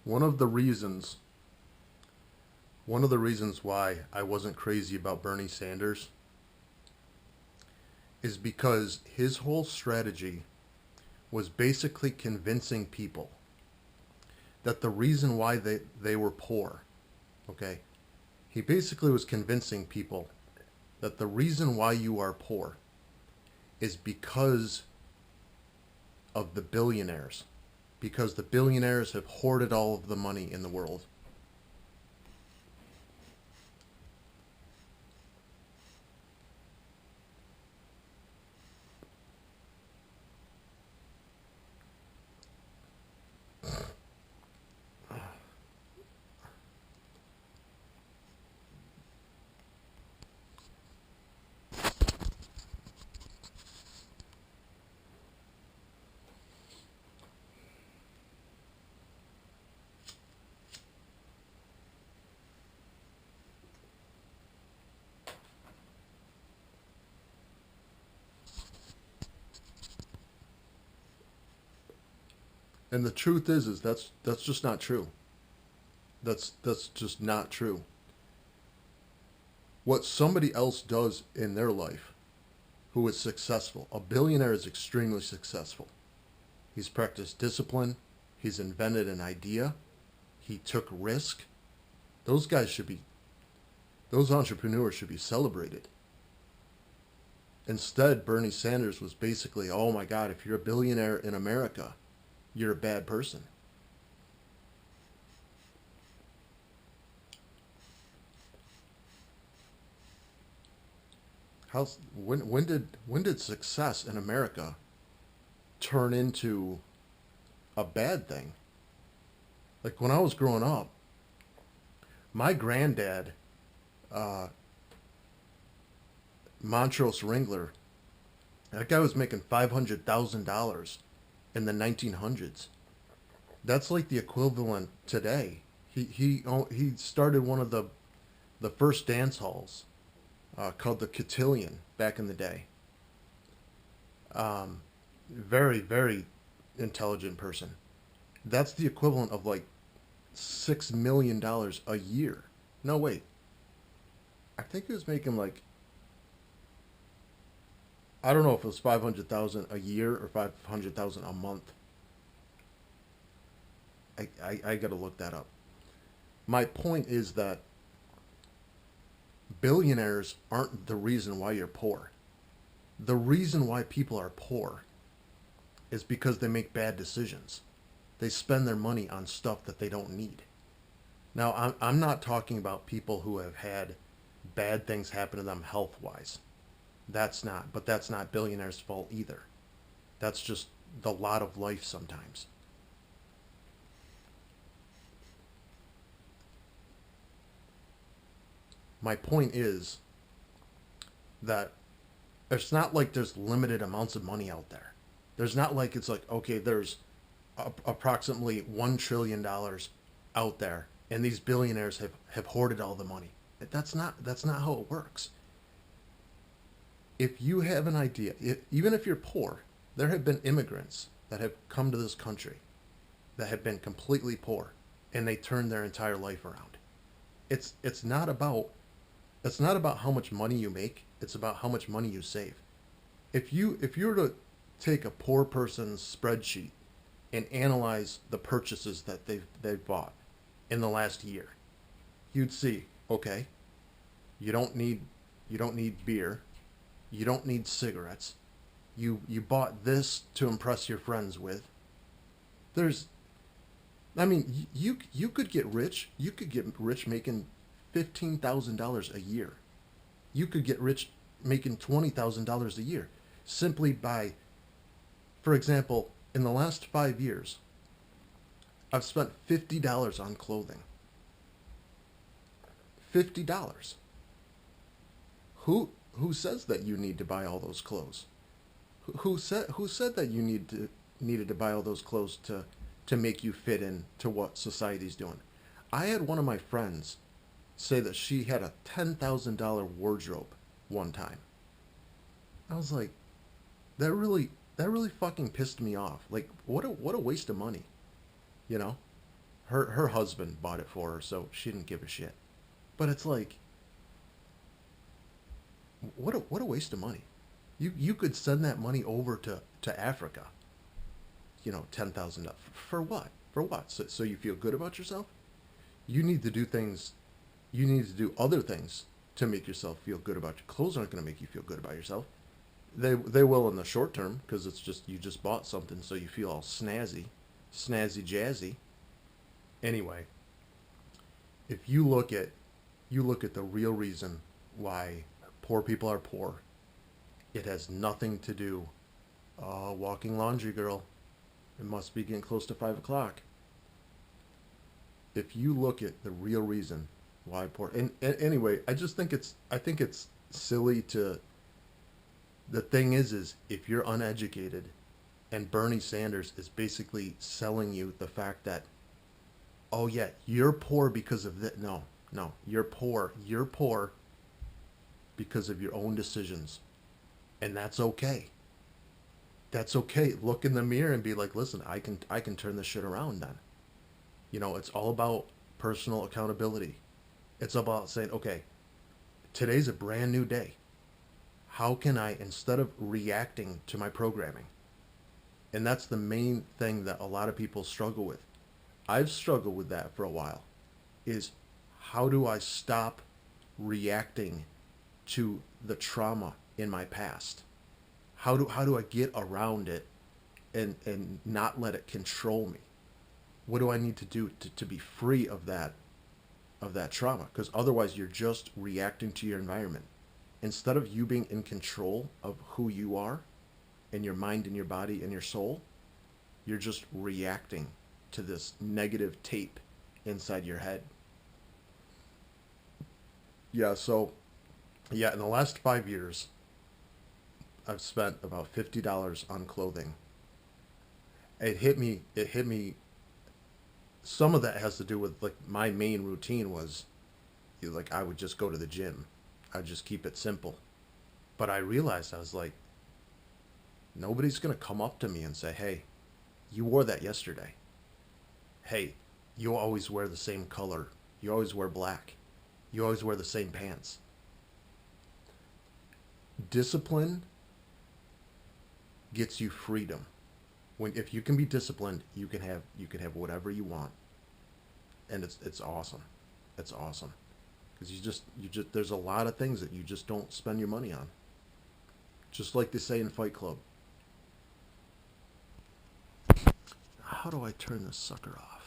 one of the reasons one of the reasons why I wasn't crazy about Bernie Sanders is because his whole strategy was basically convincing people that the reason why they were poor, okay? He basically was convincing people that the reason why you are poor is because of the billionaires. Because the billionaires have hoarded all of the money in the world. And the truth is that's just not true. That's just not true. What somebody else does in their life who is successful, a billionaire is extremely successful. He's practiced discipline, he's invented an idea, he took risk. Those guys should be those entrepreneurs should be celebrated. Instead, Bernie Sanders was basically, oh my God, if you're a billionaire in America, you're a bad person. How when did success in America turn into a bad thing? Like when I was growing up, my granddad, uh, Montrose Ringler, that guy was making $500,000 in the 1900s. That's like the equivalent today. He started one of the first dance halls called the Cotillion back in the day. Um, very very intelligent person. That's the equivalent of like $6 million a year. No wait, I think he was making like, I don't know if it was 500,000 a year or 500,000 a month. I got to look that up. My point is that billionaires aren't the reason why you're poor. The reason why people are poor is because they make bad decisions. They spend their money on stuff that they don't need. Now, I'm not talking about people who have had bad things happen to them health wise. But that's not billionaires' fault either. That's just the lot of life sometimes. My point is that it's not like there's limited amounts of money out there. There's not like it's like, okay, there's approximately $1 trillion out there, and these billionaires have hoarded all the money. That's not how it works. If you have an idea, even if you're poor, there have been immigrants that have come to this country that have been completely poor, and they turned their entire life around. It's not about how much money you make. It's about how much money you save. If you were to take a poor person's spreadsheet and analyze the purchases that they've bought in the last year, you'd see, okay, you don't need beer, you don't need cigarettes, you bought this to impress your friends with. There's, I mean, you could get rich. You could get rich making $15,000 a year. You could get rich making $20,000 a year simply by, for example, in the last 5 years, I've spent $50 on clothing. $50. Who says that you need to buy all those clothes? Who said that you needed to buy all those clothes to make you fit in to what society's doing? I had one of my friends say that she had a $10,000 wardrobe one time. I was like, that really fucking pissed me off. Like, what a waste of money, you know? her husband bought it for her, so she didn't give a shit. But it's like, what a waste of money. You could send that money over to Africa. $10,000 for what? For what? So you feel good about yourself? You need to do things. You need to do other things to make yourself feel good about your clothes. Aren't going to make you feel good about yourself. They will in the short term because it's just you just bought something, so you feel all snazzy jazzy. Anyway, if you look at the real reason why poor people are poor, it has nothing to do. Walking laundry girl, it must be getting close to 5 o'clock. If you look at the real reason why poor, and anyway, I think it's silly to. The thing is if you're uneducated, and Bernie Sanders is basically selling you the fact that, oh yeah, you're poor because of that. No, no, you're poor. You're poor because of your own decisions, and that's okay. That's okay. Look in the mirror and be like, listen, I can turn this shit around then. It's all about personal accountability. It's about saying, okay, today's a brand new day. How can I, instead of reacting to my programming, and that's the main thing that a lot of people struggle with. I've struggled with that for a while, is how do I stop reacting to the trauma in my past? How do I get around it and not let it control me? What do I need to do to be free of that trauma? Because otherwise you're just reacting to your environment. Instead of you being in control of who you are and your mind and your body and your soul, you're just reacting to this negative tape inside your head. Yeah, so yeah, in the last 5 years, I've spent about $50 on clothing. It hit me. Some of that has to do with, like, my main routine was, like, I would just go to the gym. I'd just keep it simple. But I realized, I was like, nobody's going to come up to me and say, hey, you wore that yesterday. Hey, you always wear the same color. You always wear black. You always wear the same pants. Discipline gets you freedom. If you can be disciplined, you can have whatever you want, and it's awesome. It's awesome because you just there's a lot of things that you just don't spend your money on. Just like they say in Fight Club. How do I turn this sucker off?